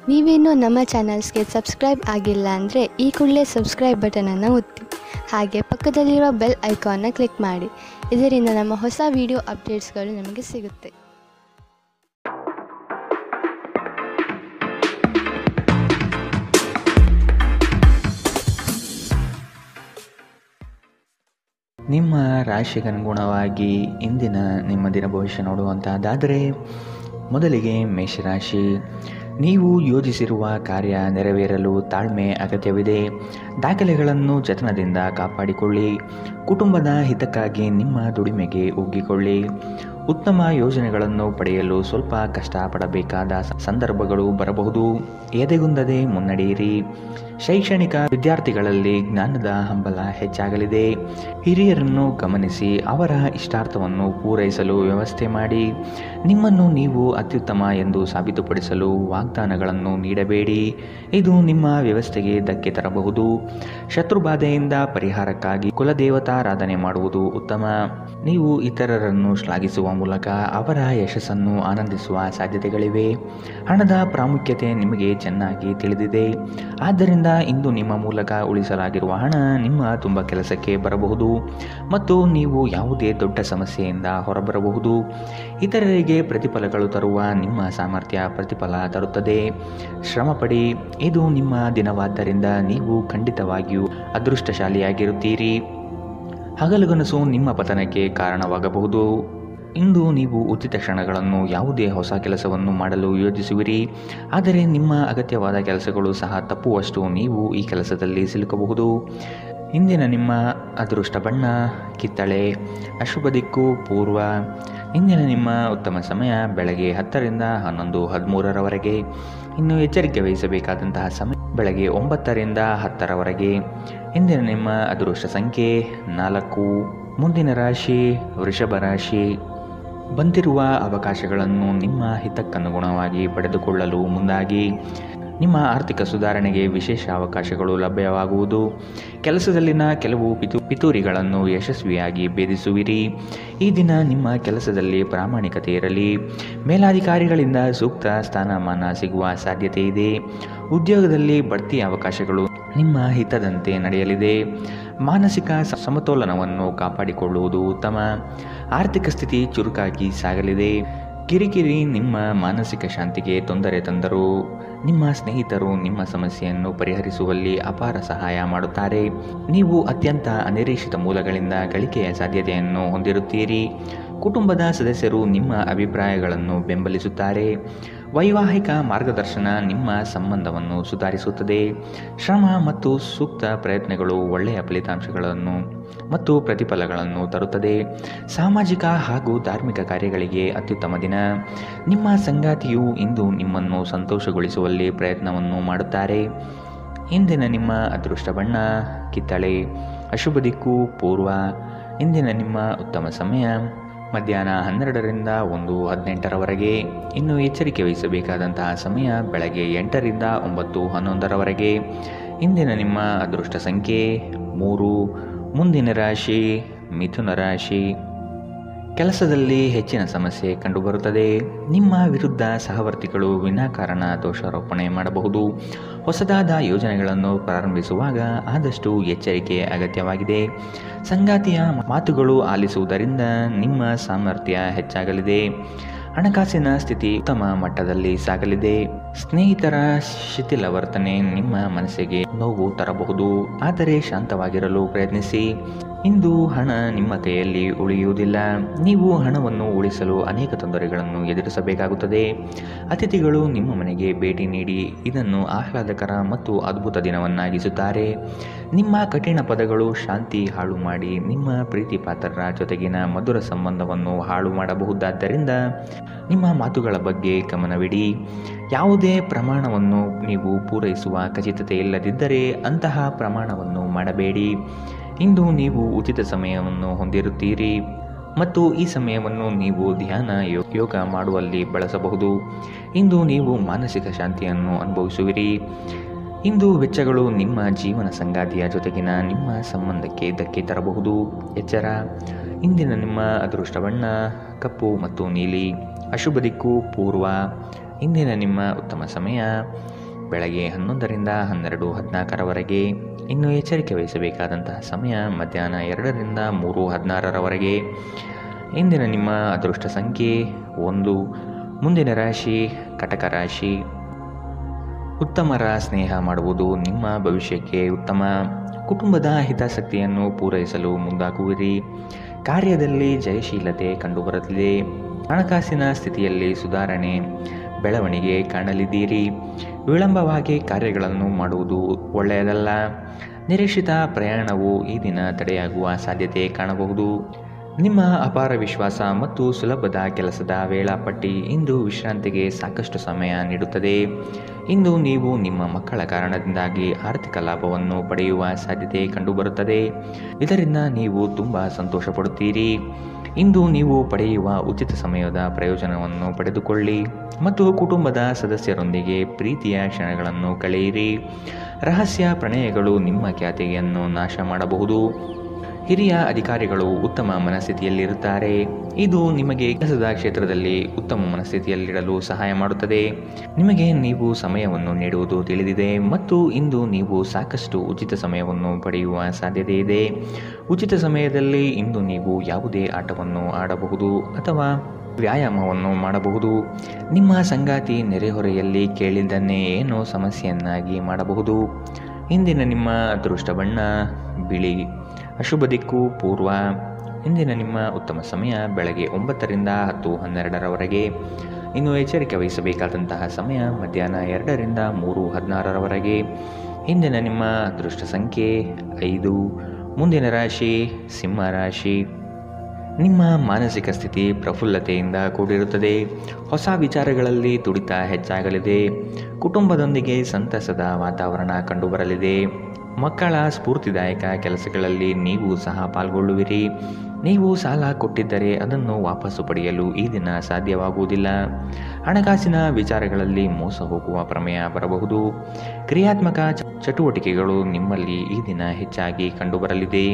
ನೀವೇನೂ ನಮ್ಮ ಚಾನಲ್ಸ್ಗೆ ಸಬ್ಸ್ಕ್ರೈಬ್ ಆಗಿಲ್ಲ ಅಂದರೆ ಈ ಕೂಡಲೇ ಸಬ್ಸ್ಕ್ರೈಬ್ ಬಟನನ್ನು ಒತ್ತಿ, ಹಾಗೆ ಪಕ್ಕದಲ್ಲಿರುವ ಬೆಲ್ ಐಕಾನ್ನ ಕ್ಲಿಕ್ ಮಾಡಿ. ಇದರಿಂದ ನಮ್ಮ ಹೊಸ ವಿಡಿಯೋ ಅಪ್ಡೇಟ್ಸ್ಗಳು ನಿಮಗೆ ಸಿಗುತ್ತೆ. ನಿಮ್ಮ ರಾಶಿಗನುಗುಣವಾಗಿ ಇಂದಿನ ನಿಮ್ಮ ದಿನ ಭವಿಷ್ಯ ನೋಡುವಂತಹದ್ದಾದರೆ, ಮೊದಲಿಗೆ ಮೇಷರಾಶಿ. ನೀವು ಯೋಜಿಸಿರುವ ಕಾರ್ಯ ನೆರವೇರಲು ತಾಳ್ಮೆ ಅಗತ್ಯವಿದೆ. ದಾಖಲೆಗಳನ್ನು ಜತನದಿಂದ ಕಾಪಾಡಿಕೊಳ್ಳಿ. ಕುಟುಂಬದ ಹಿತಕ್ಕಾಗಿ ನಿಮ್ಮ ದುಡಿಮೆಗೆ ಒಗ್ಗಿಕೊಳ್ಳಿ. ಉತ್ತಮ ಯೋಜನೆಗಳನ್ನು ಪಡೆಯಲು ಸ್ವಲ್ಪ ಕಷ್ಟಪಡಬೇಕಾದ ಸಂದರ್ಭಗಳು ಬರಬಹುದು. ಎದೆಗುಂದದೆ ಮುನ್ನಡೆಯಿರಿ. ಶೈಕ್ಷಣಿಕ ವಿದ್ಯಾರ್ಥಿಗಳಲ್ಲಿ ಜ್ಞಾನದ ಹಂಬಲ ಹೆಚ್ಚಾಗಲಿದೆ. ಹಿರಿಯರನ್ನು ಗಮನಿಸಿ ಅವರ ಇಷ್ಟಾರ್ಥವನ್ನು ಪೂರೈಸಲು ವ್ಯವಸ್ಥೆ ಮಾಡಿ. ನಿಮ್ಮನ್ನು ನೀವು ಅತ್ಯುತ್ತಮ ಎಂದು ಸಾಬೀತುಪಡಿಸಲು ವಾಗ್ದಾನಗಳನ್ನು ನೀಡಬೇಡಿ. ಇದು ನಿಮ್ಮ ವ್ಯವಸ್ಥೆಗೆ ಧಕ್ಕೆ ತರಬಹುದು. ಶತ್ರುಬಾಧೆಯಿಂದ ಪರಿಹಾರಕ್ಕಾಗಿ ಕುಲದೇವತಾರಾಧನೆ ಮಾಡುವುದು ಉತ್ತಮ. ನೀವು ಇತರರನ್ನು ಶ್ಲಾಘಿಸುವ ಮೂಲಕ ಅವರ ಯಶಸ್ಸನ್ನು ಆನಂದಿಸುವ ಸಾಧ್ಯತೆಗಳಿವೆ. ಹಣದ ಪ್ರಾಮುಖ್ಯತೆ ನಿಮಗೆ ಚೆನ್ನಾಗಿ ತಿಳಿದಿದೆ. ಆದ್ದರಿಂದ ಇಂದು ನಿಮ್ಮ ಮೂಲಕ ಉಳಿಸಲಾಗಿರುವ ಹಣ ನಿಮ್ಮ ತುಂಬ ಕೆಲಸಕ್ಕೆ ಬರಬಹುದು ಮತ್ತು ನೀವು ಯಾವುದೇ ದೊಡ್ಡ ಸಮಸ್ಯೆಯಿಂದ ಹೊರಬರಬಹುದು. ಇತರರಿಗೆ ಪ್ರತಿಫಲಗಳು ತರುವ ನಿಮ್ಮ ಸಾಮರ್ಥ್ಯ ಪ್ರತಿಫಲ ತರುತ್ತದೆ. ಶ್ರಮಪಡಿ. ಇದು ನಿಮ್ಮ ದಿನವಾದ್ದರಿಂದ ನೀವು ಖಂಡಿತವಾಗಿಯೂ ಅದೃಷ್ಟಶಾಲಿಯಾಗಿರುತ್ತೀರಿ. ಹಗಲುಗನಸು ನಿಮ್ಮ ಪತನಕ್ಕೆ ಕಾರಣವಾಗಬಹುದು. ಇಂದು ನೀವು ಉಚಿತ ಕ್ಷಣಗಳನ್ನು ಯಾವುದೇ ಹೊಸ ಕೆಲಸವನ್ನು ಮಾಡಲು ಯೋಜಿಸುವಿರಿ. ಆದರೆ ನಿಮ್ಮ ಅಗತ್ಯವಾದ ಕೆಲಸಗಳು ಸಹ ತಪ್ಪುವಷ್ಟು ನೀವು ಈ ಕೆಲಸದಲ್ಲಿ ಸಿಲುಕಬಹುದು. ಇಂದಿನ ನಿಮ್ಮ ಅದೃಷ್ಟ ಬಣ್ಣ ಕಿತ್ತಳೆ. ಅಶುಭ ದಿಕ್ಕು ಪೂರ್ವ. ಇಂದಿನ ನಿಮ್ಮ ಉತ್ತಮ ಸಮಯ ಬೆಳಗ್ಗೆ 10ರಿಂದ 11:13ರವರೆಗೆ. ಇನ್ನು ಎಚ್ಚರಿಕೆ ವಹಿಸಬೇಕಾದಂತಹ ಸಮಯ ಬೆಳಗ್ಗೆ 9ರಿಂದ 10ರವರೆಗೆ. ಇಂದಿನ ನಿಮ್ಮ ಅದೃಷ್ಟ ಸಂಖ್ಯೆ 4. ಮುಂದಿನ ರಾಶಿ ವೃಷಭ ರಾಶಿ. ಬಂದಿರುವ ಅವಕಾಶಗಳನ್ನು ನಿಮ್ಮ ಹಿತಕ್ಕನುಗುಣವಾಗಿ ಪಡೆದುಕೊಳ್ಳಲು ಮುಂದಾಗಿ. ನಿಮ್ಮ ಆರ್ಥಿಕ ಸುಧಾರಣೆಗೆ ವಿಶೇಷ ಅವಕಾಶಗಳು ಲಭ್ಯವಾಗುವುದು. ಕೆಲಸದಲ್ಲಿನ ಕೆಲವು ಪಿತೂರಿಗಳನ್ನು ಯಶಸ್ವಿಯಾಗಿ ಭೇದಿಸುವಿರಿ. ಈ ದಿನ ನಿಮ್ಮ ಕೆಲಸದಲ್ಲಿ ಪ್ರಾಮಾಣಿಕತೆ ಇರಲಿ. ಮೇಲಾಧಿಕಾರಿಗಳಿಂದ ಸೂಕ್ತ ಸ್ಥಾನಮಾನ ಸಿಗುವ ಸಾಧ್ಯತೆ ಇದೆ. ಉದ್ಯೋಗದಲ್ಲಿ ಬಡ್ತಿ ಅವಕಾಶಗಳು ನಿಮ್ಮ ಹಿತದಂತೆ ನಡೆಯಲಿದೆ. ಮಾನಸಿಕ ಸಮತೋಲನವನ್ನು ಕಾಪಾಡಿಕೊಳ್ಳುವುದು ಉತ್ತಮ. ಆರ್ಥಿಕ ಸ್ಥಿತಿ ಚುರುಕಾಗಿ ಸಾಗಲಿದೆ. ಕಿರಿಕಿರಿ ನಿಮ್ಮ ಮಾನಸಿಕ ಶಾಂತಿಗೆ ತೊಂದರೆ ತಂದರು. ನಿಮ್ಮ ಸ್ನೇಹಿತರು ನಿಮ್ಮ ಸಮಸ್ಯೆಯನ್ನು ಪರಿಹರಿಸುವಲ್ಲಿ ಅಪಾರ ಸಹಾಯ ಮಾಡುತ್ತಾರೆ. ನೀವು ಅತ್ಯಂತ ಅನಿರೀಕ್ಷಿತ ಮೂಲಗಳಿಂದ ಗಳಿಕೆಯ ಸಾಧ್ಯತೆಯನ್ನು ಹೊಂದಿರುತ್ತೀರಿ. ಕುಟುಂಬದ ಸದಸ್ಯರು ನಿಮ್ಮ ಅಭಿಪ್ರಾಯಗಳನ್ನು ಬೆಂಬಲಿಸುತ್ತಾರೆ. ವೈವಾಹಿಕ ಮಾರ್ಗದರ್ಶನ ನಿಮ್ಮ ಸಂಬಂಧವನ್ನು ಸುಧಾರಿಸುತ್ತದೆ. ಶ್ರಮ ಮತ್ತು ಸೂಕ್ತ ಪ್ರಯತ್ನಗಳು ಒಳ್ಳೆಯ ಫಲಿತಾಂಶಗಳನ್ನು ಮತ್ತು ಪ್ರತಿಫಲಗಳನ್ನು ತರುತ್ತದೆ. ಸಾಮಾಜಿಕ ಹಾಗೂ ಧಾರ್ಮಿಕ ಕಾರ್ಯಗಳಿಗೆ ಅತ್ಯುತ್ತಮ ದಿನ. ನಿಮ್ಮ ಸಂಗಾತಿಯು ಇಂದು ನಿಮ್ಮನ್ನು ಸಂತೋಷಗೊಳಿಸುವಲ್ಲಿ ಪ್ರಯತ್ನವನ್ನು ಮಾಡುತ್ತಾರೆ. ಇಂದಿನ ನಿಮ್ಮ ಅದೃಷ್ಟ ಬಣ್ಣ ಕಿತ್ತಳೆ. ಅಶುಭ ದಿಕ್ಕು ಪೂರ್ವ. ಇಂದಿನ ನಿಮ್ಮ ಉತ್ತಮ ಸಮಯ ಮಧ್ಯಾಹ್ನ 12ರಿಂದ 1:18ರವರೆಗೆ. ಇನ್ನು ಎಚ್ಚರಿಕೆ ವಹಿಸಬೇಕಾದಂತಹ ಸಮಯ ಬೆಳಗ್ಗೆ 8ರಿಂದ 9:11ರವರೆಗೆ. ಇಂದಿನ ನಿಮ್ಮ ಅದೃಷ್ಟ ಸಂಖ್ಯೆ 3. ಮುಂದಿನ ರಾಶಿ ಮಿಥುನ ರಾಶಿ. ಕೆಲಸದಲ್ಲಿ ಹೆಚ್ಚಿನ ಸಮಸ್ಯೆ ಕಂಡುಬರುತ್ತದೆ. ನಿಮ್ಮ ವಿರುದ್ಧ ಸಹವರ್ತಿಗಳು ವಿನಾಕಾರಣ ದೋಷಾರೋಪಣೆ ಮಾಡಬಹುದು. ಹೊಸದಾದ ಯೋಜನೆಗಳನ್ನು ಪ್ರಾರಂಭಿಸುವಾಗ ಆದಷ್ಟು ಎಚ್ಚರಿಕೆ ಅಗತ್ಯವಾಗಿದೆ. ಸಂಗಾತಿಯ ಮಾತುಗಳು ಆಲಿಸುವುದರಿಂದ ನಿಮ್ಮ ಸಾಮರ್ಥ್ಯ ಹೆಚ್ಚಾಗಲಿದೆ. ಹಣಕಾಸಿನ ಸ್ಥಿತಿ ಉತ್ತಮ ಮಟ್ಟದಲ್ಲಿ ಸಾಗಲಿದೆ. ಸ್ನೇಹಿತರ ಶಿಥಿಲ ವರ್ತನೆ ನಿಮ್ಮ ಮನಸ್ಸಿಗೆ ನೋವು ತರಬಹುದು. ಆದರೆ ಶಾಂತವಾಗಿರಲು ಪ್ರಯತ್ನಿಸಿ. ಇಂದು ಹಣ ನಿಮ್ಮ ಕೈಯಲ್ಲಿ ಉಳಿಯುವುದಿಲ್ಲ. ನೀವು ಹಣವನ್ನು ಉಳಿಸಲು ಅನೇಕ ತೊಂದರೆಗಳನ್ನು ಎದುರಿಸಬೇಕಾಗುತ್ತದೆ. ಅತಿಥಿಗಳು ನಿಮ್ಮ ಮನೆಗೆ ಭೇಟಿ ನೀಡಿ ಇದನ್ನು ಆಹ್ಲಾದಕರ ಮತ್ತು ಅದ್ಭುತ ದಿನವನ್ನಾಗಿಸುತ್ತಾರೆ. ನಿಮ್ಮ ಕಠಿಣ ಪದಗಳು ಶಾಂತಿ ಹಾಳು ಮಾಡಿ ನಿಮ್ಮ ಪ್ರೀತಿ ಪಾತ್ರರ ಜೊತೆಗಿನ ಮಧುರ ಸಂಬಂಧವನ್ನು ಹಾಳು ಮಾಡಬಹುದಾದ್ದರಿಂದ ನಿಮ್ಮ ಮಾತುಗಳ ಬಗ್ಗೆ ಗಮನವಿಡಿ. ಯಾವುದೇ ಪ್ರಮಾಣವನ್ನು ನೀವು ಪೂರೈಸುವ ಖಚಿತತೆ ಇಲ್ಲದಿದ್ದರೆ ಅಂತಹ ಪ್ರಮಾಣವನ್ನು ಮಾಡಬೇಡಿ. ಇಂದು ನೀವು ಉಚಿತ ಸಮಯವನ್ನು ಹೊಂದಿರುತ್ತೀರಿ ಮತ್ತು ಈ ಸಮಯವನ್ನು ನೀವು ಧ್ಯಾನ ಯೋಗ ಮಾಡುವಲ್ಲಿ ಬಳಸಬಹುದು. ಇಂದು ನೀವು ಮಾನಸಿಕ ಶಾಂತಿಯನ್ನು ಅನುಭವಿಸುವಿರಿ. ಇಂದು ವೆಚ್ಚಗಳು ನಿಮ್ಮ ಜೀವನ ಸಂಗಾತಿಯ ಜೊತೆಗಿನ ನಿಮ್ಮ ಸಂಬಂಧಕ್ಕೆ ಧಕ್ಕೆ ತರಬಹುದು. ಎಚ್ಚರ. ಇಂದಿನ ನಿಮ್ಮ ಅದೃಷ್ಟ ಬಣ್ಣ ಕಪ್ಪು ಮತ್ತು ನೀಲಿ. ಅಶುಭ ದಿಕ್ಕು ಪೂರ್ವ. ಇಂದಿನ ನಿಮ್ಮ ಉತ್ತಮ ಸಮಯ ಬೆಳಗ್ಗೆ 11ರಿಂದ 12:14ರವರೆಗೆ. ಇನ್ನು ಎಚ್ಚರಿಕೆ ವಹಿಸಬೇಕಾದಂತಹ ಸಮಯ ಮಧ್ಯಾಹ್ನ 2ರಿಂದ 3:16ರವರೆಗೆ. ಇಂದಿನ ನಿಮ್ಮ ಅದೃಷ್ಟ ಸಂಖ್ಯೆ 1. ಮುಂದಿನ ರಾಶಿ ಕಟಕ ರಾಶಿ. ಉತ್ತಮರ ಸ್ನೇಹ ಮಾಡುವುದು ನಿಮ್ಮ ಭವಿಷ್ಯಕ್ಕೆ ಉತ್ತಮ. ಕುಟುಂಬದ ಹಿತಾಸಕ್ತಿಯನ್ನು ಪೂರೈಸಲು ಮುಂದಾಗುವಿರಿ. ಕಾರ್ಯದಲ್ಲಿ ಜಯಶೀಲತೆ ಕಂಡುಬರುತ್ತಿದೆ. ಹಣಕಾಸಿನ ಸ್ಥಿತಿಯಲ್ಲಿ ಸುಧಾರಣೆ ಬೆಳವಣಿಗೆ ಕಾಣಲಿದ್ದೀರಿ. ವಿಳಂಬವಾಗಿ ಕಾರ್ಯಗಳನ್ನು ಮಾಡುವುದು ಒಳ್ಳೆಯದಲ್ಲ. ನಿರೀಕ್ಷಿತ ಪ್ರಯಾಣವು ಈ ದಿನ ತಡೆಯಾಗುವ ಸಾಧ್ಯತೆ ಕಾಣಬಹುದು. ನಿಮ್ಮ ಅಪಾರ ವಿಶ್ವಾಸ ಮತ್ತು ಸುಲಭದ ಕೆಲಸದ ವೇಳಾಪಟ್ಟಿ ಇಂದು ವಿಶ್ರಾಂತಿಗೆ ಸಾಕಷ್ಟು ಸಮಯ ನೀಡುತ್ತದೆ. ಇಂದು ನೀವು ನಿಮ್ಮ ಮಕ್ಕಳ ಕಾರಣದಿಂದಾಗಿ ಆರ್ಥಿಕ ಲಾಭವನ್ನು ಪಡೆಯುವ ಸಾಧ್ಯತೆ ಕಂಡುಬರುತ್ತದೆ. ಇದರಿಂದ ನೀವು ತುಂಬ ಸಂತೋಷ ಪಡುತ್ತೀರಿ. ಇಂದು ನೀವು ಪಡೆಯುವ ಉಚಿತ ಸಮಯದ ಪ್ರಯೋಜನವನ್ನು ಪಡೆದುಕೊಳ್ಳಿ ಮತ್ತು ಕುಟುಂಬದ ಸದಸ್ಯರೊಂದಿಗೆ ಪ್ರೀತಿಯ ಕ್ಷಣಗಳನ್ನು ಕಳೆಯಿರಿ. ರಹಸ್ಯ ಪ್ರಣಯಗಳು ನಿಮ್ಮ ಖ್ಯಾತಿಯನ್ನು ನಾಶ ಮಾಡಬಹುದು. ಹಿರಿಯ ಅಧಿಕಾರಿಗಳು ಉತ್ತಮ ಮನಸ್ಥಿತಿಯಲ್ಲಿರುತ್ತಾರೆ. ಇದು ನಿಮಗೆ ಕೆಲಸದ ಕ್ಷೇತ್ರದಲ್ಲಿ ಉತ್ತಮ ಮನಸ್ಥಿತಿಯಲ್ಲಿರಲು ಸಹಾಯ ಮಾಡುತ್ತದೆ. ನಿಮಗೆ ನೀವು ಸಮಯವನ್ನು ನೀಡುವುದು ತಿಳಿದಿದೆ ಮತ್ತು ಇಂದು ನೀವು ಸಾಕಷ್ಟು ಉಚಿತ ಸಮಯವನ್ನು ಪಡೆಯುವ ಸಾಧ್ಯತೆ ಇದೆ. ಉಚಿತ ಸಮಯದಲ್ಲಿ ಇಂದು ನೀವು ಯಾವುದೇ ಆಟವನ್ನು ಆಡಬಹುದು ಅಥವಾ ವ್ಯಾಯಾಮವನ್ನು ಮಾಡಬಹುದು. ನಿಮ್ಮ ಸಂಗಾತಿ ನೆರೆಹೊರೆಯಲ್ಲಿ ಕೇಳಿದ್ದನ್ನೇ ಏನೋ ಸಮಸ್ಯೆಯನ್ನಾಗಿ ಮಾಡಬಹುದು. ಇಂದಿನ ನಿಮ್ಮ ಅದೃಷ್ಟ ಬಣ್ಣ ಬಿಳಿ. ಅಶುಭ ದಿಕ್ಕು ಪೂರ್ವ. ಇಂದಿನ ನಿಮ್ಮ ಉತ್ತಮ ಸಮಯ ಬೆಳಗ್ಗೆ 9ರಿಂದ 10:12ರವರೆಗೆ. ಇನ್ನು ಎಚ್ಚರಿಕೆ ವಹಿಸಬೇಕಾದಂತಹ ಸಮಯ ಮಧ್ಯಾಹ್ನ 2ರಿಂದ 3:16ರವರೆಗೆ. ಇಂದಿನ ನಿಮ್ಮ ಅದೃಷ್ಟ ಸಂಖ್ಯೆ 5. ಮುಂದಿನ ರಾಶಿ ಸಿಂಹ ರಾಶಿ. ನಿಮ್ಮ ಮಾನಸಿಕ ಸ್ಥಿತಿ ಪ್ರಫುಲ್ಲತೆಯಿಂದ ಕೂಡಿರುತ್ತದೆ. ಹೊಸ ವಿಚಾರಗಳಲ್ಲಿ ತುಡಿತ ಹೆಚ್ಚಾಗಲಿದೆ. ಕುಟುಂಬದೊಂದಿಗೆ ಸಂತಸದ ವಾತಾವರಣ ಕಂಡುಬರಲಿದೆ. ಮಕ್ಕಳ ಸ್ಫೂರ್ತಿದಾಯಕ ಕೆಲಸಗಳಲ್ಲಿ ನೀವು ಸಹ ಪಾಲ್ಗೊಳ್ಳುವಿರಿ. ನೀವು ಸಾಲ ಕೊಟ್ಟಿದ್ದರೆ ಅದನ್ನು ವಾಪಸ್ಸು ಪಡೆಯಲು ಈ ದಿನ ಸಾಧ್ಯವಾಗುವುದಿಲ್ಲ. ಹಣಕಾಸಿನ ವಿಚಾರಗಳಲ್ಲಿ ಮೋಸ ಹೋಗುವ ಪ್ರಮೇಯ ಬರಬಹುದು. ಕ್ರಿಯಾತ್ಮಕ ಚಟುವಟಿಕೆಗಳು ನಿಮ್ಮಲ್ಲಿ ಈ ದಿನ ಹೆಚ್ಚಾಗಿ ಕಂಡುಬರಲಿದೆ.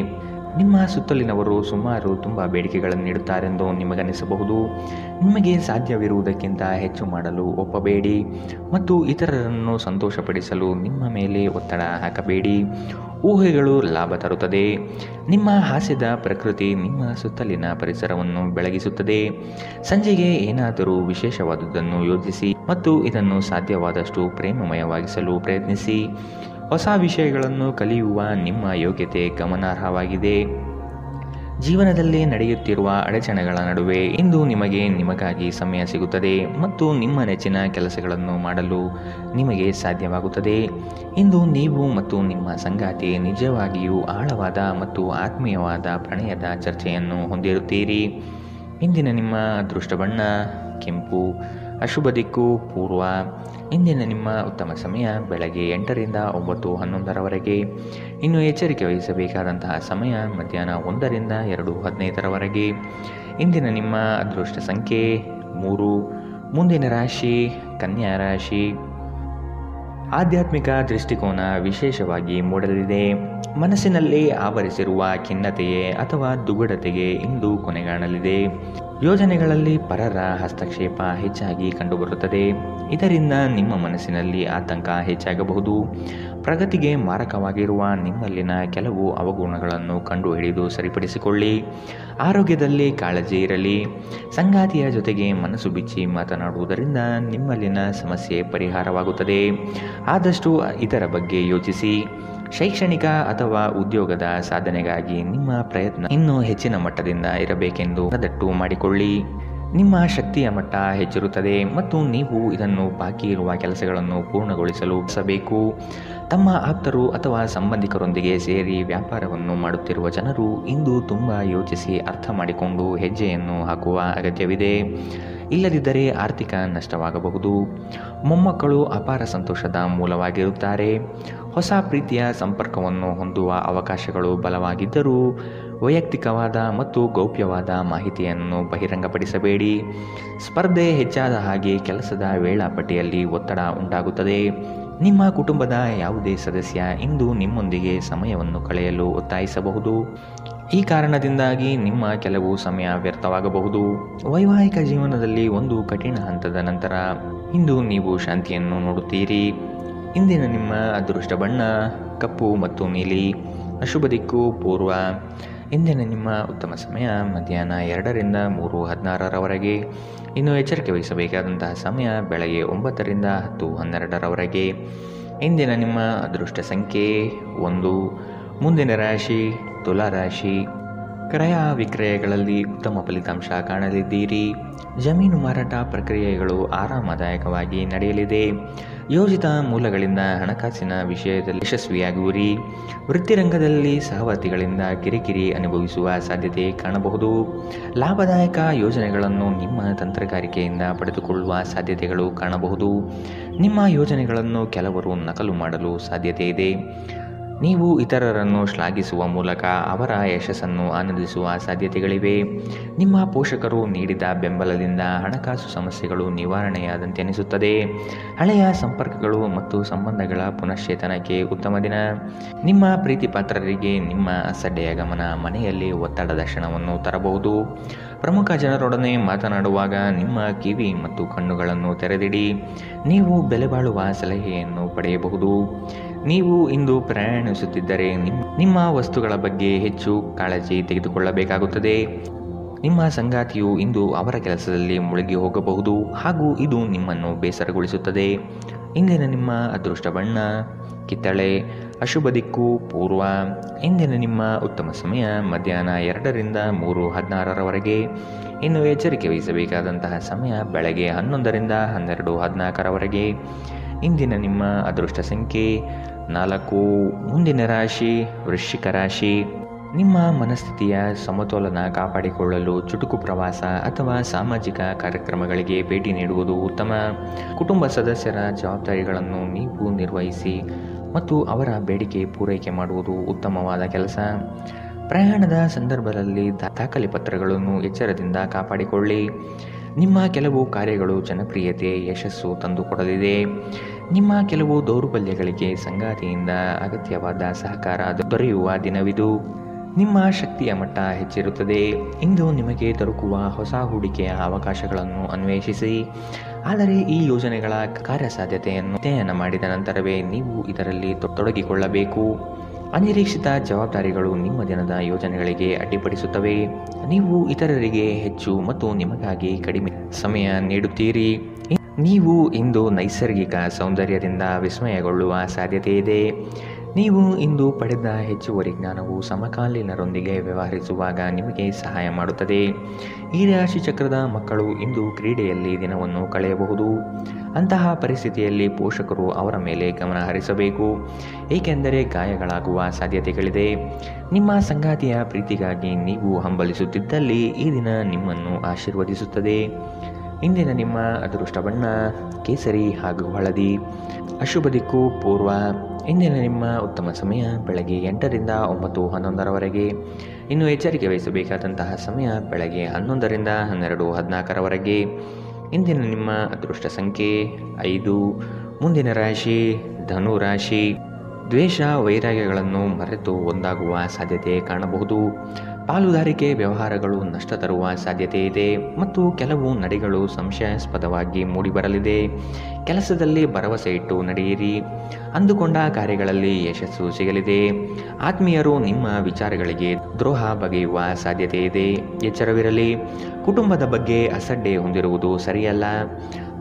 ನಿಮ್ಮ ಸುತ್ತಲಿನವರು ಸುಮಾರು ತುಂಬ ಬೇಡಿಕೆಗಳನ್ನು ನೀಡುತ್ತಾರೆಂದು ನಿಮಗನಿಸಬಹುದು. ನಿಮಗೆ ಸಾಧ್ಯವಿರುವುದಕ್ಕಿಂತ ಹೆಚ್ಚು ಮಾಡಲು ಒಪ್ಪಬೇಡಿ ಮತ್ತು ಇತರರನ್ನು ಸಂತೋಷಪಡಿಸಲು ನಿಮ್ಮ ಮೇಲೆ ಒತ್ತಡ ಹಾಕಬೇಡಿ. ಊಹೆಗಳು ಲಾಭ ತರುತ್ತದೆ. ನಿಮ್ಮ ಹಾಸ್ಯದ ಪ್ರಕೃತಿ ನಿಮ್ಮ ಸುತ್ತಲಿನ ಪರಿಸರವನ್ನು ಬೆಳಗಿಸುತ್ತದೆ. ಸಂಜೆಗೆ ಏನಾದರೂ ವಿಶೇಷವಾದುದನ್ನು ಯೋಜಿಸಿ ಮತ್ತು ಇದನ್ನು ಸಾಧ್ಯವಾದಷ್ಟು ಪ್ರೇಮಮಯವಾಗಿಸಲು ಪ್ರಯತ್ನಿಸಿ. ಹೊಸ ವಿಷಯಗಳನ್ನು ಕಲಿಯುವ ನಿಮ್ಮ ಯೋಗ್ಯತೆ ಗಮನಾರ್ಹವಾಗಿದೆ. ಜೀವನದಲ್ಲಿ ನಡೆಯುತ್ತಿರುವ ಅಡಚಣೆಗಳ ನಡುವೆ ಇಂದು ನಿಮಗಾಗಿ ಸಮಯ ಸಿಗುತ್ತದೆ ಮತ್ತು ನಿಮ್ಮ ನೆಚ್ಚಿನ ಕೆಲಸಗಳನ್ನು ಮಾಡಲು ನಿಮಗೆ ಸಾಧ್ಯವಾಗುತ್ತದೆ. ಇಂದು ನೀವು ಮತ್ತು ನಿಮ್ಮ ಸಂಗಾತಿ ನಿಜವಾಗಿಯೂ ಆಳವಾದ ಮತ್ತು ಆತ್ಮೀಯವಾದ ಪ್ರಣಯದ ಚರ್ಚೆಯನ್ನು ಹೊಂದಿರುತ್ತೀರಿ. ಇಂದಿನ ನಿಮ್ಮ ಅದೃಷ್ಟ ಬಣ್ಣ ಕೆಂಪು. ಅಶುಭ ದಿಕ್ಕು ಪೂರ್ವ. ಇಂದಿನ ನಿಮ್ಮ ಉತ್ತಮ ಸಮಯ ಬೆಳಗ್ಗೆ 8ರಿಂದ 9:11ರವರೆಗೆ. ಇನ್ನು ಎಚ್ಚರಿಕೆ ವಹಿಸಬೇಕಾದಂತಹ ಸಮಯ ಮಧ್ಯಾಹ್ನ 1ರಿಂದ 2:15ರವರೆಗೆ. ಇಂದಿನ ನಿಮ್ಮ ಅದೃಷ್ಟ ಸಂಖ್ಯೆ 3. ಮುಂದಿನ ರಾಶಿ ಕನ್ಯಾ ರಾಶಿ. ಆಧ್ಯಾತ್ಮಿಕ ದೃಷ್ಟಿಕೋನ ವಿಶೇಷವಾಗಿ ಮೂಡಲಿದೆ. ಮನಸ್ಸಿನಲ್ಲಿ ಆವರಿಸಿರುವ ಖಿನ್ನತೆಯೇ ಅಥವಾ ದುಗುಡತೆಗೆ ಇಂದು ಕೊನೆಗಾಣಲಿದೆ. ಯೋಜನೆಗಳಲ್ಲಿ ಪರರ ಹಸ್ತಕ್ಷೇಪ ಹೆಚ್ಚಾಗಿ ಕಂಡುಬರುತ್ತದೆ. ಇದರಿಂದ ನಿಮ್ಮ ಮನಸ್ಸಿನಲ್ಲಿ ಆತಂಕ ಹೆಚ್ಚಾಗಬಹುದು. ಪ್ರಗತಿಗೆ ಮಾರಕವಾಗಿರುವ ನಿಮ್ಮಲ್ಲಿನ ಕೆಲವು ಅವಗುಣಗಳನ್ನು ಕಂಡುಹಿಡಿದು ಸರಿಪಡಿಸಿಕೊಳ್ಳಿ. ಆರೋಗ್ಯದಲ್ಲಿ ಕಾಳಜಿ ಇರಲಿ. ಸಂಗಾತಿಯ ಜೊತೆಗೆ ಮನಸ್ಸು ಬಿಚ್ಚಿ ಮಾತನಾಡುವುದರಿಂದ ನಿಮ್ಮಲ್ಲಿನ ಸಮಸ್ಯೆ ಪರಿಹಾರವಾಗುತ್ತದೆ. ಆದಷ್ಟು ಇದರ ಬಗ್ಗೆ ಯೋಚಿಸಿ. ಶೈಕ್ಷಣಿಕ ಅಥವಾ ಉದ್ಯೋಗದ ಸಾಧನೆಗಾಗಿ ನಿಮ್ಮ ಪ್ರಯತ್ನ ಇನ್ನೂ ಹೆಚ್ಚಿನ ಮಟ್ಟದಿಂದ ಇರಬೇಕೆಂದು ಮನದಟ್ಟು ಮಾಡಿಕೊಳ್ಳಿ. ನಿಮ್ಮ ಶಕ್ತಿಯ ಮಟ್ಟ ಹೆಚ್ಚಿರುತ್ತದೆ ಮತ್ತು ನೀವು ಇದನ್ನು ಬಾಕಿ ಇರುವ ಕೆಲಸಗಳನ್ನು ಪೂರ್ಣಗೊಳಿಸಲು ಬಯಸಬೇಕು. ತಮ್ಮ ಆಪ್ತರು ಅಥವಾ ಸಂಬಂಧಿಕರೊಂದಿಗೆ ಸೇರಿ ವ್ಯಾಪಾರವನ್ನು ಮಾಡುತ್ತಿರುವ ಜನರು ಇಂದು ತುಂಬ ಯೋಚಿಸಿ ಅರ್ಥ ಮಾಡಿಕೊಂಡು ಹೆಜ್ಜೆಯನ್ನು ಹಾಕುವ ಅಗತ್ಯವಿದೆ. ಇಲ್ಲದಿದ್ದರೆ ಆರ್ಥಿಕ ನಷ್ಟವಾಗಬಹುದು. ಮೊಮ್ಮಕ್ಕಳು ಅಪಾರ ಸಂತೋಷದ ಮೂಲವಾಗಿರುತ್ತಾರೆ. ಹೊಸ ಪ್ರೀತಿಯ ಸಂಪರ್ಕವನ್ನು ಹೊಂದುವ ಅವಕಾಶಗಳು ಬಲವಾಗಿದ್ದರೂ ವೈಯಕ್ತಿಕವಾದ ಮತ್ತು ಗೌಪ್ಯವಾದ ಮಾಹಿತಿಯನ್ನು ಬಹಿರಂಗಪಡಿಸಬೇಡಿ. ಸ್ಪರ್ಧೆ ಹೆಚ್ಚಾದ ಹಾಗೆ ಕೆಲಸದ ವೇಳಾಪಟ್ಟಿಯಲ್ಲಿ ಒತ್ತಡ ಉಂಟಾಗುತ್ತದೆ. ನಿಮ್ಮ ಕುಟುಂಬದ ಯಾವುದೇ ಸದಸ್ಯ ಇಂದು ನಿಮ್ಮೊಂದಿಗೆ ಸಮಯವನ್ನು ಕಳೆಯಲು ಒತ್ತಾಯಿಸಬಹುದು. ಈ ಕಾರಣದಿಂದಾಗಿ ನಿಮ್ಮ ಕೆಲವು ಸಮಯ ವ್ಯರ್ಥವಾಗಬಹುದು. ವೈವಾಹಿಕ ಜೀವನದಲ್ಲಿ ಒಂದು ಕಠಿಣ ಹಂತದ ನಂತರ ಇಂದು ನೀವು ಶಾಂತಿಯನ್ನು ನೋಡುತ್ತೀರಿ. ಇಂದಿನ ನಿಮ್ಮ ಅದೃಷ್ಟ ಬಣ್ಣ ಕಪ್ಪು ಮತ್ತು ನೀಲಿ. ಅಶುಭ ದಿಕ್ಕು ಪೂರ್ವ. ಇಂದಿನ ನಿಮ್ಮ ಉತ್ತಮ ಸಮಯ ಮಧ್ಯಾಹ್ನ 2ರಿಂದ 3:16ರವರೆಗೆ. ಇನ್ನು ಎಚ್ಚರಿಕೆ ವಹಿಸಬೇಕಾದಂತಹ ಸಮಯ ಬೆಳಗ್ಗೆ 9ರಿಂದ 10:12ರವರೆಗೆ. ಇಂದಿನ ನಿಮ್ಮ ಅದೃಷ್ಟ ಸಂಖ್ಯೆ 1. ಮುಂದಿನ ರಾಶಿ ತುಲಾ ರಾಶಿ. ಕ್ರಯ ವಿಕ್ರಯಗಳಲ್ಲಿ ಉತ್ತಮ ಫಲಿತಾಂಶ ಕಾಣಲಿದ್ದೀರಿ. ಜಮೀನು ಮಾರಾಟ ಪ್ರಕ್ರಿಯೆಗಳು ಆರಾಮದಾಯಕವಾಗಿ ನಡೆಯಲಿದೆ. ಯೋಜಿತ ಮೂಲಗಳಿಂದ ಹಣಕಾಸಿನ ವಿಷಯದಲ್ಲಿ ಯಶಸ್ವಿಯಾಗುವಿರಿ. ವೃತ್ತಿರಂಗದಲ್ಲಿ ಸಹವರ್ತಿಗಳಿಂದ ಕಿರಿಕಿರಿ ಅನುಭವಿಸುವ ಸಾಧ್ಯತೆ ಕಾಣಬಹುದು. ಲಾಭದಾಯಕ ಯೋಜನೆಗಳನ್ನು ನಿಮ್ಮ ತಂತ್ರಗಾರಿಕೆಯಿಂದ ಪಡೆದುಕೊಳ್ಳುವ ಸಾಧ್ಯತೆಗಳು ಕಾಣಬಹುದು. ನಿಮ್ಮ ಯೋಜನೆಗಳನ್ನು ಕೆಲವರು ನಕಲು ಮಾಡಲು ಸಾಧ್ಯತೆ ಇದೆ. ನೀವು ಇತರರನ್ನು ಶ್ಲಾಘಿಸುವ ಮೂಲಕ ಅವರ ಯಶಸ್ಸನ್ನು ಆನಂದಿಸುವ ಸಾಧ್ಯತೆಗಳಿವೆ. ನಿಮ್ಮ ಪೋಷಕರು ನೀಡಿದ ಬೆಂಬಲದಿಂದ ಹಣಕಾಸು ಸಮಸ್ಯೆಗಳು ನಿವಾರಣೆಯಾದಂತೆ ಅನಿಸುತ್ತದೆ. ಹಳೆಯ ಸಂಪರ್ಕಗಳು ಮತ್ತು ಸಂಬಂಧಗಳ ಪುನಶ್ಚೇತನಕ್ಕೆ ಉತ್ತಮ ದಿನ. ನಿಮ್ಮ ಪ್ರೀತಿ ಪಾತ್ರರಿಗೆ ನಿಮ್ಮ ಅಸಡ್ಡೆಯ ಗಮನ ಮನೆಯಲ್ಲಿ ಒತ್ತಡದ ಕ್ಷಣವನ್ನು ತರಬಹುದು. ಪ್ರಮುಖ ಜನರೊಡನೆ ಮಾತನಾಡುವಾಗ ನಿಮ್ಮ ಕಿವಿ ಮತ್ತು ಕಣ್ಣುಗಳನ್ನು ತೆರೆದಿಡಿ. ನೀವು ಬೆಲೆಬಾಳುವ ಸಲಹೆಯನ್ನು ಪಡೆಯಬಹುದು. ನೀವು ಇಂದು ಪ್ರಯಾಣಿಸುತ್ತಿದ್ದರೆ ನಿಮ್ಮ ವಸ್ತುಗಳ ಬಗ್ಗೆ ಹೆಚ್ಚು ಕಾಳಜಿ ತೆಗೆದುಕೊಳ್ಳಬೇಕಾಗುತ್ತದೆ. ನಿಮ್ಮ ಸಂಗಾತಿಯು ಇಂದು ಅವರ ಕೆಲಸದಲ್ಲಿ ಮುಳುಗಿ ಹೋಗಬಹುದು ಹಾಗೂ ಇದು ನಿಮ್ಮನ್ನು ಬೇಸರಗೊಳಿಸುತ್ತದೆ. ಇಂದಿನ ನಿಮ್ಮ ಅದೃಷ್ಟ ಬಣ್ಣ ಕಿತ್ತಳೆ. ಅಶುಭ ದಿಕ್ಕು ಪೂರ್ವ. ಇಂದಿನ ನಿಮ್ಮ ಉತ್ತಮ ಸಮಯ ಮಧ್ಯಾಹ್ನ 2ರಿಂದ 3:16ರವರೆಗೆ. ಇನ್ನು ಎಚ್ಚರಿಕೆ ವಹಿಸಬೇಕಾದಂತಹ ಸಮಯ ಬೆಳಗ್ಗೆ 11ರಿಂದ 12:14ರವರೆಗೆ. ಇಂದಿನ ನಿಮ್ಮ ಅದೃಷ್ಟ ಸಂಖ್ಯೆ 4. ಮುಂದಿನ ರಾಶಿ ವೃಶ್ಚಿಕ ರಾಶಿ. ನಿಮ್ಮ ಮನಸ್ಥಿತಿಯ ಸಮತೋಲನ ಕಾಪಾಡಿಕೊಳ್ಳಲು ಚುಟುಕು ಪ್ರವಾಸ ಅಥವಾ ಸಾಮಾಜಿಕ ಕಾರ್ಯಕ್ರಮಗಳಿಗೆ ಭೇಟಿ ನೀಡುವುದು ಉತ್ತಮ. ಕುಟುಂಬ ಸದಸ್ಯರ ಜವಾಬ್ದಾರಿಗಳನ್ನು ನೀವು ನಿರ್ವಹಿಸಿ ಮತ್ತು ಅವರ ಬೇಡಿಕೆ ಪೂರೈಕೆ ಮಾಡುವುದು ಉತ್ತಮವಾದ ಕೆಲಸ. ಪ್ರಯಾಣದ ಸಂದರ್ಭದಲ್ಲಿ ದಾಖಲೆ ಪತ್ರಗಳನ್ನು ಎಚ್ಚರದಿಂದ ಕಾಪಾಡಿಕೊಳ್ಳಿ. ನಿಮ್ಮ ಕೆಲವು ಕಾರ್ಯಗಳು ಜನಪ್ರಿಯತೆ ಯಶಸ್ಸು ತಂದುಕೊಡಲಿದೆ. ನಿಮ್ಮ ಕೆಲವು ದೌರ್ಬಲ್ಯಗಳಿಗೆ ಸಂಗಾತಿಯಿಂದ ಅಗತ್ಯವಾದ ಸಹಕಾರ ದೊರೆಯುವ ದಿನವಿದು. ನಿಮ್ಮ ಶಕ್ತಿಯ ಮಟ್ಟ ಹೆಚ್ಚಿರುತ್ತದೆ. ಇಂದು ನಿಮಗೆ ದೊರಕುವ ಹೊಸ ಹೂಡಿಕೆಯ ಅವಕಾಶಗಳನ್ನು ಅನ್ವೇಷಿಸಿ. ಆದರೆ ಈ ಯೋಜನೆಗಳ ಕಾರ್ಯಸಾಧ್ಯತೆಯನ್ನು ಅಧ್ಯಯನ ಮಾಡಿದ ನಂತರವೇ ನೀವು ಇದರಲ್ಲಿ ತೊಡಗಿಕೊಳ್ಳಬೇಕು. ಅನಿರೀಕ್ಷಿತ ಜವಾಬ್ದಾರಿಗಳು ನಿಮ್ಮ ದಿನದ ಯೋಜನೆಗಳಿಗೆ ಅಡ್ಡಿಪಡಿಸುತ್ತವೆ. ನೀವು ಇತರರಿಗೆ ಹೆಚ್ಚು ಮತ್ತು ನಿಮಗಾಗಿ ಕಡಿಮೆ ಸಮಯ ನೀಡುತ್ತೀರಿ. ನೀವು ಇಂದು ನೈಸರ್ಗಿಕ ಸೌಂದರ್ಯದಿಂದ ವಿಸ್ಮಯಗೊಳ್ಳುವ ಸಾಧ್ಯತೆ ಇದೆ. ನೀವು ಇಂದು ಪಡೆದ ಹೆಚ್ಚುವರಿ ಜ್ಞಾನವು ಸಮಕಾಲೀನರೊಂದಿಗೆ ವ್ಯವಹರಿಸುವಾಗ ನಿಮಗೆ ಸಹಾಯ ಮಾಡುತ್ತದೆ. ಈ ರಾಶಿ ಚಕ್ರದ ಮಕ್ಕಳು ಇಂದು ಕ್ರೀಡೆಯಲ್ಲಿ ದಿನವನ್ನು ಕಳೆಯಬಹುದು. ಅಂತಹ ಪರಿಸ್ಥಿತಿಯಲ್ಲಿ ಪೋಷಕರು ಅವರ ಮೇಲೆ ಗಮನ ಹರಿಸಬೇಕು, ಏಕೆಂದರೆ ಗಾಯಗಳಾಗುವ ಸಾಧ್ಯತೆಗಳಿದೆ. ನಿಮ್ಮ ಸಂಗಾತಿಯ ಪ್ರೀತಿಗಾಗಿ ನೀವು ಹಂಬಲಿಸುತ್ತಿದ್ದಲ್ಲಿ ಈ ದಿನ ನಿಮ್ಮನ್ನು ಆಶೀರ್ವದಿಸುತ್ತದೆ. ಇಂದಿನ ನಿಮ್ಮ ಅದೃಷ್ಟ ಬಣ್ಣ ಕೇಸರಿ ಹಾಗೂ ಹಳದಿ. ಅಶುಭ ದಿಕ್ಕು ಪೂರ್ವ. ಇಂದಿನ ನಿಮ್ಮ ಉತ್ತಮ ಸಮಯ ಬೆಳಗ್ಗೆ 8ರಿಂದ 9:11ರವರೆಗೆ. ಇನ್ನು ಎಚ್ಚರಿಕೆ ವಹಿಸಬೇಕಾದಂತಹ ಸಮಯ ಬೆಳಗ್ಗೆ 11ರಿಂದ 12:14ರವರೆಗೆ. ಇಂದಿನ ನಿಮ್ಮ ಅದೃಷ್ಟ ಸಂಖ್ಯೆ 5. ಮುಂದಿನ ರಾಶಿ ಧನು ರಾಶಿ. ದ್ವೇಷ ವೈರಾಗ್ಯಗಳನ್ನು ಮರೆತು ಒಂದಾಗುವ ಸಾಧ್ಯತೆ ಕಾಣಬಹುದು. ಪಾಲುದಾರಿಕೆ ವ್ಯವಹಾರಗಳು ನಷ್ಟ ತರುವ ಸಾಧ್ಯತೆ ಇದೆ ಮತ್ತು ಕೆಲವು ನಡೆಗಳು ಸಂಶಯಾಸ್ಪದವಾಗಿ ಮೂಡಿಬರಲಿದೆ. ಕೆಲಸದಲ್ಲಿ ಭರವಸೆ ಇಟ್ಟು ನಡೆಯಿರಿ. ಅಂದುಕೊಂಡ ಕಾರ್ಯಗಳಲ್ಲಿ ಯಶಸ್ಸು ಸಿಗಲಿದೆ. ಆತ್ಮೀಯರು ನಿಮ್ಮ ವಿಚಾರಗಳಿಗೆ ದ್ರೋಹ ಬಗೆಯುವ ಸಾಧ್ಯತೆ ಇದೆ. ಎಚ್ಚರವಿರಲಿ. ಕುಟುಂಬದ ಬಗ್ಗೆ ಅಸಡ್ಡೆ ಹೊಂದಿರುವುದು ಸರಿಯಲ್ಲ.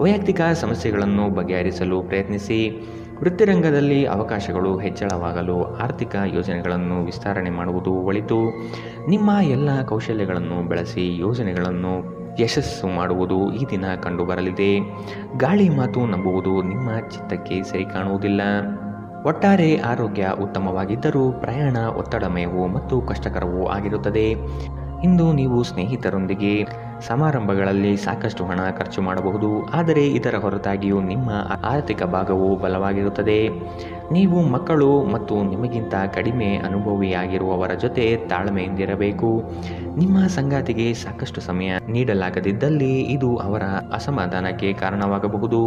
ವೈಯಕ್ತಿಕ ಸಮಸ್ಯೆಗಳನ್ನು ಬಗೆಹರಿಸಲು ಪ್ರಯತ್ನಿಸಿ. ವೃತ್ತಿರಂಗದಲ್ಲಿ ಅವಕಾಶಗಳು ಹೆಚ್ಚಳವಾಗಲು ಆರ್ಥಿಕ ಯೋಜನೆಗಳನ್ನು ವಿಸ್ತರಣೆ ಮಾಡುವುದು ಒಳಿತು. ನಿಮ್ಮ ಎಲ್ಲ ಕೌಶಲ್ಯಗಳನ್ನು ಬಳಸಿ ಯೋಜನೆಗಳನ್ನು ಯಶಸ್ಸು ಮಾಡುವುದು ಈ ದಿನ ಕಂಡುಬರಲಿದೆ. ಗಾಳಿ ಮಾತು ನಂಬುವುದು ನಿಮ್ಮ ಚಿತ್ತಕ್ಕೆ ಸರಿ ಕಾಣುವುದಿಲ್ಲ. ಒಟ್ಟಾರೆ ಆರೋಗ್ಯ ಉತ್ತಮವಾಗಿದ್ದರೂ ಪ್ರಯಾಣ ಒತ್ತಡಮಯವೂ ಮತ್ತು ಕಷ್ಟಕರವೂ ಆಗಿರುತ್ತದೆ. ಇಂದು ನೀವು ಸ್ನೇಹಿತರೊಂದಿಗೆ ಸಮಾರಂಭಗಳಲ್ಲಿ ಸಾಕಷ್ಟು ಹಣ ಖರ್ಚು ಮಾಡಬಹುದು, ಆದರೆ ಇದರ ಹೊರತಾಗಿಯೂ ನಿಮ್ಮ ಆರ್ಥಿಕ ಭಾಗವು ಬಲವಾಗಿರುತ್ತದೆ. ನೀವು ಮಕ್ಕಳು ಮತ್ತು ನಿಮಗಿಂತ ಕಡಿಮೆ ಅನುಭವಿಯಾಗಿರುವವರ ಜೊತೆ ತಾಳ್ಮೆಯಿಂದಿರಬೇಕು. ನಿಮ್ಮ ಸಂಗಾತಿಗೆ ಸಾಕಷ್ಟು ಸಮಯ ನೀಡಲಾಗದಿದ್ದಲ್ಲಿ ಇದು ಅವರ ಅಸಮಾಧಾನಕ್ಕೆ ಕಾರಣವಾಗಬಹುದು.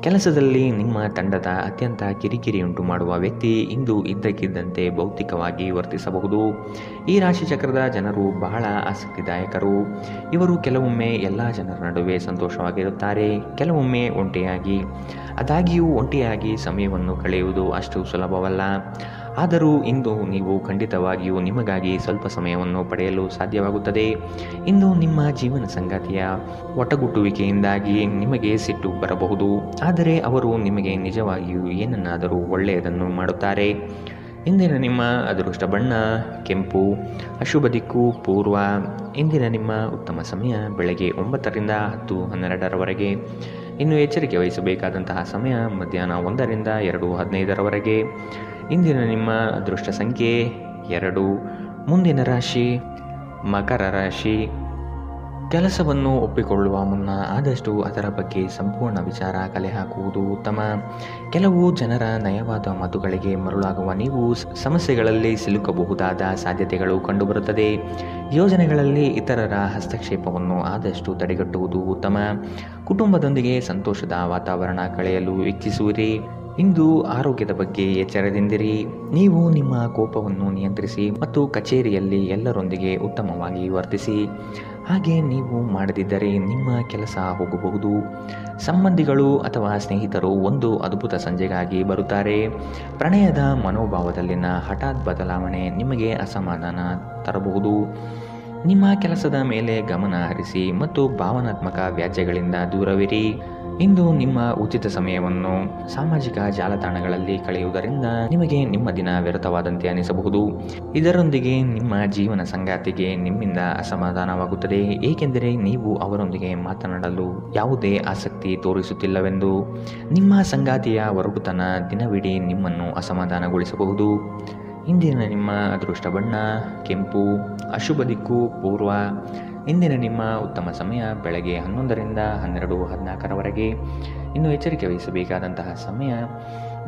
ಕೆಲಸದಲ್ಲಿ ನಿಮ್ಮ ತಂಡದ ಅತ್ಯಂತ ಕಿರಿಕಿರಿ ಉಂಟು ಮಾಡುವ ವ್ಯಕ್ತಿ ಇಂದು ಇದ್ದಕ್ಕಿದ್ದಂತೆ ಭೌತಿಕವಾಗಿ ವರ್ತಿಸಬಹುದು. ಈ ರಾಶಿಚಕ್ರದ ಜನರು ಬಹಳ ಆಸಕ್ತಿದಾಯಕರು. ಇವರು ಕೆಲವೊಮ್ಮೆ ಎಲ್ಲ ಜನರ ನಡುವೆ ಸಂತೋಷವಾಗಿರುತ್ತಾರೆ, ಕೆಲವೊಮ್ಮೆ ಒಂಟಿಯಾಗಿ. ಆದಾಗ್ಯೂ ಒಂಟಿಯಾಗಿ ಸಮಯವನ್ನು ಕಳೆಯುವುದು ಅಷ್ಟು ಸುಲಭವಲ್ಲ. ಆದರೂ ಇಂದು ನೀವು ಖಂಡಿತವಾಗಿಯೂ ನಿಮಗಾಗಿ ಸ್ವಲ್ಪ ಸಮಯವನ್ನು ಪಡೆಯಲು ಸಾಧ್ಯವಾಗುತ್ತದೆ. ಇಂದು ನಿಮ್ಮ ಜೀವನ ಸಂಗಾತಿಯ ಒಟ್ಟುಗೂಡುವಿಕೆಯಿಂದಾಗಿ ನಿಮಗೆ ಸಿಟ್ಟು ಬರಬಹುದು, ಆದರೆ ಅವರು ನಿಮಗೆ ನಿಜವಾಗಿಯೂ ಏನನ್ನಾದರೂ ಒಳ್ಳೆಯದನ್ನು ಮಾಡುತ್ತಾರೆ. ಇಂದಿನ ನಿಮ್ಮ ಅದೃಷ್ಟ ಬಣ್ಣ ಕೆಂಪು, ಅಶುಭ ದಿಕ್ಕು ಪೂರ್ವ. ಇಂದಿನ ನಿಮ್ಮ ಉತ್ತಮ ಸಮಯ ಬೆಳಗ್ಗೆ 9ರಿಂದ 10:12ರವರೆಗೆ. ಇನ್ನು ಎಚ್ಚರಿಕೆ ವಹಿಸಬೇಕಾದಂತಹ ಸಮಯ ಮಧ್ಯಾಹ್ನ 1ರಿಂದ 2:15ರವರೆಗೆ. ಇಂದಿನ ನಿಮ್ಮ ಅದೃಷ್ಟ ಸಂಖ್ಯೆ 2. ಮುಂದಿನ ರಾಶಿ ಮಕರ ರಾಶಿ. ಕೆಲಸವನ್ನು ಒಪ್ಪಿಕೊಳ್ಳುವ ಮುನ್ನ ಆದಷ್ಟು ಅದರ ಬಗ್ಗೆ ಸಂಪೂರ್ಣ ವಿಚಾರ ಕಲೆ ಹಾಕುವುದು ಉತ್ತಮ. ಕೆಲವು ಜನರ ನಯವಾದ ಮಾತುಗಳಿಗೆ ಮರುಳಾಗುವ ನೀವು ಸಮಸ್ಯೆಗಳಲ್ಲಿ ಸಿಲುಕಬಹುದಾದ ಸಾಧ್ಯತೆಗಳು ಕಂಡುಬರುತ್ತದೆ. ಯೋಜನೆಗಳಲ್ಲಿ ಇತರರ ಹಸ್ತಕ್ಷೇಪವನ್ನು ಆದಷ್ಟು ತಡೆಗಟ್ಟುವುದು ಉತ್ತಮ. ಕುಟುಂಬದೊಂದಿಗೆ ಸಂತೋಷದ ವಾತಾವರಣ ಕಳೆಯಲು ಇಚ್ಛಿಸುವಿರಿ. ಇಂದು ಆರೋಗ್ಯದ ಬಗ್ಗೆ ಎಚ್ಚರದಿಂದಿರಿ. ನೀವು ನಿಮ್ಮ ಕೋಪವನ್ನು ನಿಯಂತ್ರಿಸಿ ಮತ್ತು ಕಚೇರಿಯಲ್ಲಿ ಎಲ್ಲರೊಂದಿಗೆ ಉತ್ತಮವಾಗಿ ವರ್ತಿಸಿ. ಹಾಗೆ ನೀವು ಮಾಡದಿದ್ದರೆ ನಿಮ್ಮ ಕೆಲಸ ಹೋಗಬಹುದು. ಸಂಬಂಧಿಗಳು ಅಥವಾ ಸ್ನೇಹಿತರು ಒಂದು ಅದ್ಭುತ ಸಂಜೆಗಾಗಿ ಬರುತ್ತಾರೆ. ಪ್ರಣಯದ ಮನೋಭಾವದಲ್ಲಿನ ಹಠಾತ್ ಬದಲಾವಣೆ ನಿಮಗೆ ಅಸಮಾಧಾನ ತರಬಹುದು. ನಿಮ್ಮ ಕೆಲಸದ ಮೇಲೆ ಗಮನ ಹರಿಸಿ ಮತ್ತು ಭಾವನಾತ್ಮಕ ವ್ಯಾಜ್ಯಗಳಿಂದ ದೂರವಿರಿ. ಇಂದು ನಿಮ್ಮ ಉಚಿತ ಸಮಯವನ್ನು ಸಾಮಾಜಿಕ ಜಾಲತಾಣಗಳಲ್ಲಿ ಕಳೆಯುವುದರಿಂದ ನಿಮಗೆ ನಿಮ್ಮ ದಿನ ವ್ಯರ್ಥವಾದಂತೆ ಅನಿಸಬಹುದು. ಇದರೊಂದಿಗೆ ನಿಮ್ಮ ಜೀವನ ಸಂಗಾತಿಗೆ ನಿಮ್ಮಿಂದ ಅಸಮಾಧಾನವಾಗುತ್ತದೆ, ಏಕೆಂದರೆ ನೀವು ಅವರೊಂದಿಗೆ ಮಾತನಾಡಲು ಯಾವುದೇ ಆಸಕ್ತಿ ತೋರಿಸುತ್ತಿಲ್ಲವೆಂದು. ನಿಮ್ಮ ಸಂಗಾತಿಯ ಒರಟುತನ ದಿನವಿಡೀ ನಿಮ್ಮನ್ನು ಅಸಮಾಧಾನಗೊಳಿಸಬಹುದು. ಇಂದಿನ ನಿಮ್ಮ ಅದೃಷ್ಟ ಬಣ್ಣ ಕೆಂಪು, ಅಶುಭ ದಿಕ್ಕು ಪೂರ್ವ. ಇಂದಿನ ನಿಮ್ಮ ಉತ್ತಮ ಸಮಯ ಬೆಳಗ್ಗೆ 11ರಿಂದ 12:14ರವರೆಗೆ. ಇನ್ನು ಎಚ್ಚರಿಕೆ ವಹಿಸಬೇಕಾದಂತಹ ಸಮಯ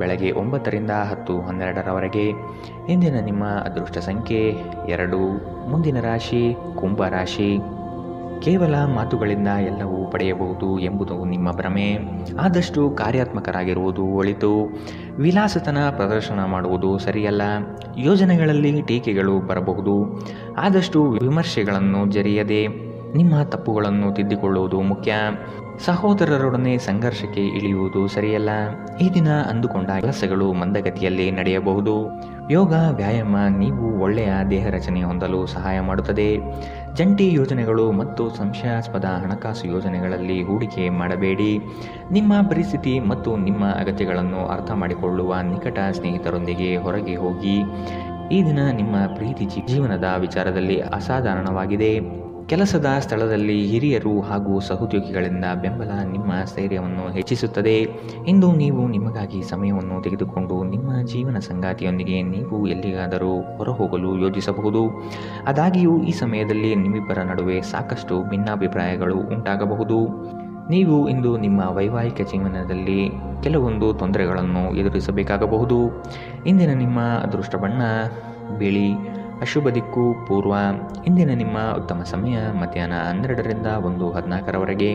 ಬೆಳಗ್ಗೆ 9ರಿಂದ 10:12ರವರೆಗೆ. ಇಂದಿನ ನಿಮ್ಮ ಅದೃಷ್ಟ ಸಂಖ್ಯೆ 2. ಮುಂದಿನ ರಾಶಿ ಕುಂಭ ರಾಶಿ. ಕೇವಲ ಮಾತುಗಳಿಂದ ಎಲ್ಲವೂ ಪಡೆಯಬಹುದು ಎಂಬುದು ನಿಮ್ಮ ಭ್ರಮೆ. ಆದಷ್ಟು ಕಾರ್ಯಾತ್ಮಕರಾಗಿರುವುದು ಒಳಿತು. ವಿಲಾಸತನ ಪ್ರದರ್ಶನ ಮಾಡುವುದು ಸರಿಯಲ್ಲ. ಯೋಜನೆಗಳಲ್ಲಿ ಟೀಕೆಗಳು ಬರಬಹುದು. ಆದಷ್ಟು ವಿಮರ್ಶೆಗಳನ್ನು ಜರಿಯದೆ ನಿಮ್ಮ ತಪ್ಪುಗಳನ್ನು ತಿದ್ದಿಕೊಳ್ಳುವುದು ಮುಖ್ಯ. ಸಹೋದರರೊಡನೆ ಸಂಘರ್ಷಕ್ಕೆ ಇಳಿಯುವುದು ಸರಿಯಲ್ಲ. ಈ ದಿನ ಅಂದುಕೊಂಡ ಕೆಲಸಗಳು ಮಂದಗತಿಯಲ್ಲಿ ನಡೆಯಬಹುದು. ಯೋಗ ವ್ಯಾಯಾಮ ನೀವು ಒಳ್ಳೆಯ ದೇಹ ರಚನೆ ಹೊಂದಲು ಸಹಾಯ ಮಾಡುತ್ತದೆ. ಜಂಟಿ ಯೋಜನೆಗಳು ಮತ್ತು ಸಂಶಯಾಸ್ಪದ ಹಣಕಾಸು ಯೋಜನೆಗಳಲ್ಲಿ ಹೂಡಿಕೆ ಮಾಡಬೇಡಿ. ನಿಮ್ಮ ಪರಿಸ್ಥಿತಿ ಮತ್ತು ನಿಮ್ಮ ಅಗತ್ಯಗಳನ್ನು ಅರ್ಥ ಮಾಡಿಕೊಳ್ಳುವ ನಿಕಟ ಸ್ನೇಹಿತರೊಂದಿಗೆ ಹೊರಗೆ ಹೋಗಿ. ಈ ದಿನ ನಿಮ್ಮ ಪ್ರೀತಿ ಜೀವನದ ವಿಚಾರದಲ್ಲಿ ಅಸಾಧಾರಣವಾಗಿದೆ. ಕೆಲಸದ ಸ್ಥಳದಲ್ಲಿ ಹಿರಿಯರು ಹಾಗೂ ಸಹೋದ್ಯೋಗಿಗಳಿಂದ ಬೆಂಬಲ ನಿಮ್ಮ ಸ್ಥೈರ್ಯವನ್ನು ಹೆಚ್ಚಿಸುತ್ತದೆ. ಇಂದು ನೀವು ನಿಮಗಾಗಿ ಸಮಯವನ್ನು ತೆಗೆದುಕೊಂಡು ನಿಮ್ಮ ಜೀವನ ಸಂಗಾತಿಯೊಂದಿಗೆ ನೀವು ಎಲ್ಲಿಗಾದರೂ ಹೊರಹೋಗಲು ಯೋಜಿಸಬಹುದು. ಆದಾಗ್ಯೂ ಈ ಸಮಯದಲ್ಲಿ ನಿಮ್ಮಿಬ್ಬರ ನಡುವೆ ಸಾಕಷ್ಟು ಭಿನ್ನಾಭಿಪ್ರಾಯಗಳು ಉಂಟಾಗಬಹುದು. ನೀವು ಇಂದು ನಿಮ್ಮ ವೈವಾಹಿಕ ಜೀವನದಲ್ಲಿ ಕೆಲವೊಂದು ತೊಂದರೆಗಳನ್ನು ಎದುರಿಸಬೇಕಾಗಬಹುದು. ಇಂದಿನ ನಿಮ್ಮ ಅದೃಷ್ಟ ಬಣ್ಣ ಬಿಳಿ, ಅಶುಭ ದಿಕ್ಕು ಪೂರ್ವ. ಇಂದಿನ ನಿಮ್ಮ ಉತ್ತಮ ಸಮಯ ಮಧ್ಯಾಹ್ನ 12ರಿಂದ 1:14ರವರೆಗೆ.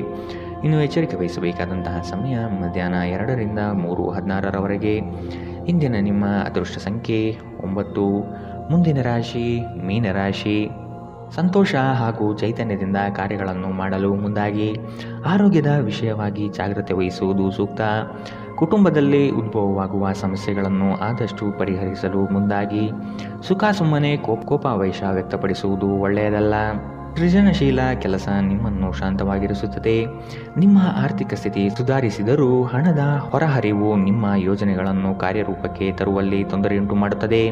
ಇನ್ನು ಎಚ್ಚರಿಕೆ ವಹಿಸಬೇಕಾದಂತಹ ಸಮಯ ಮಧ್ಯಾಹ್ನ 2ರಿಂದ 3:16ರವರೆಗೆ. ಇಂದಿನ ನಿಮ್ಮ ಅದೃಷ್ಟ ಸಂಖ್ಯೆ 9. ಮುಂದಿನ ರಾಶಿ ಮೀನರಾಶಿ. ಸಂತೋಷ ಹಾಗೂ ಚೈತನ್ಯದಿಂದ ಕಾರ್ಯಗಳನ್ನು ಮಾಡಲು ಮುಂದಾಗಿ. ಆರೋಗ್ಯದ ವಿಷಯವಾಗಿ ಜಾಗ್ರತೆ ವಹಿಸುವುದು ಸೂಕ್ತ. ಕುಟುಂಬದಲ್ಲಿ ಉದ್ಭವವಾಗುವ ಸಮಸ್ಯೆಗಳನ್ನು ಆದಷ್ಟು ಪರಿಹರಿಸಲು ಮುಂದಾಗಿ. ಸುಮ್ಮನೆ ಕೋಪಾವೇಶ ವ್ಯಕ್ತಪಡಿಸುವುದು ಒಳ್ಳೆಯದಲ್ಲ. ಸೃಜನಶೀಲ ಕೆಲಸ ನಿಮ್ಮನ್ನು ಶಾಂತವಾಗಿರಿಸುತ್ತದೆ. ನಿಮ್ಮ ಆರ್ಥಿಕ ಸ್ಥಿತಿ ಸುಧಾರಿಸಿದರೂ ಹಣದ ಹೊರಹರಿವು ನಿಮ್ಮ ಯೋಜನೆಗಳನ್ನು ಕಾರ್ಯರೂಪಕ್ಕೆ ತರುವಲ್ಲಿ ತೊಂದರೆಯುಂಟು ಮಾಡುತ್ತದೆ.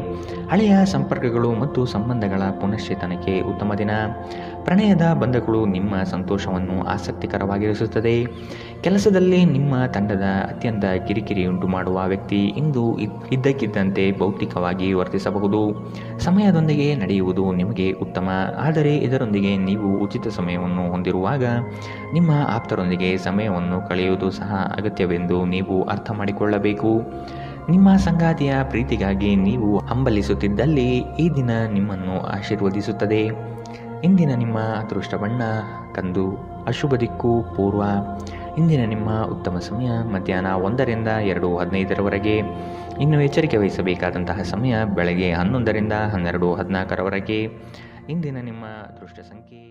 ಹಳೆಯ ಸಂಪರ್ಕಗಳು ಮತ್ತು ಸಂಬಂಧಗಳ ಪುನಶ್ಚೇತನಕ್ಕೆ ಉತ್ತಮ ದಿನ. ಪ್ರಣಯದ ಬಂಧಗಳು ನಿಮ್ಮ ಸಂತೋಷವನ್ನು ಆಸಕ್ತಿಕರವಾಗಿರಿಸುತ್ತದೆ. ಕೆಲಸದಲ್ಲಿ ನಿಮ್ಮ ತಂಡದ ಅತ್ಯಂತ ಕಿರಿಕಿರಿ ಉಂಟು ಮಾಡುವ ವ್ಯಕ್ತಿ ಇಂದು ಇದ್ದಕ್ಕಿದ್ದಂತೆ ಭೌತಿಕವಾಗಿ ವರ್ತಿಸಬಹುದು. ಸಮಯದೊಂದಿಗೆ ನಡೆಯುವುದು ನಿಮಗೆ ಉತ್ತಮ, ಆದರೆ ಇದರೊಂದಿಗೆ ನೀವು ಉಚಿತ ಸಮಯವನ್ನು ಹೊಂದಿರುವಾಗ ನಿಮ್ಮ ಆಪ್ತರೊಂದಿಗೆ ಸಮಯವನ್ನು ಕಳೆಯುವುದು ಸಹ ಅಗತ್ಯವೆಂದು ನೀವು ಅರ್ಥ ಮಾಡಿಕೊಳ್ಳಬೇಕು. ನಿಮ್ಮ ಸಂಗಾತಿಯ ಪ್ರೀತಿಗಾಗಿ ನೀವು ಹಂಬಲಿಸುತ್ತಿದ್ದಲ್ಲಿ ಈ ದಿನ ನಿಮ್ಮನ್ನು ಆಶೀರ್ವದಿಸುತ್ತದೆ. ಇಂದಿನ ನಿಮ್ಮ ಅದೃಷ್ಟ ಬಣ್ಣ ಕಂದು, ಅಶುಭ ದಿಕ್ಕು ಪೂರ್ವ. ಇಂದಿನ ನಿಮ್ಮ ಉತ್ತಮ ಸಮಯ ಮಧ್ಯಾಹ್ನ 1ರಿಂದ 2:15ರವರೆಗೆ. ಇನ್ನು ಎಚ್ಚರಿಕೆ ವಹಿಸಬೇಕಾದಂತಹ ಸಮಯ ಬೆಳಗ್ಗೆ 11ರಿಂದ 12:14ರವರೆಗೆ. ಇಂದಿನ ನಿಮ್ಮ ಅದೃಷ್ಟ ಸಂಖ್ಯೆ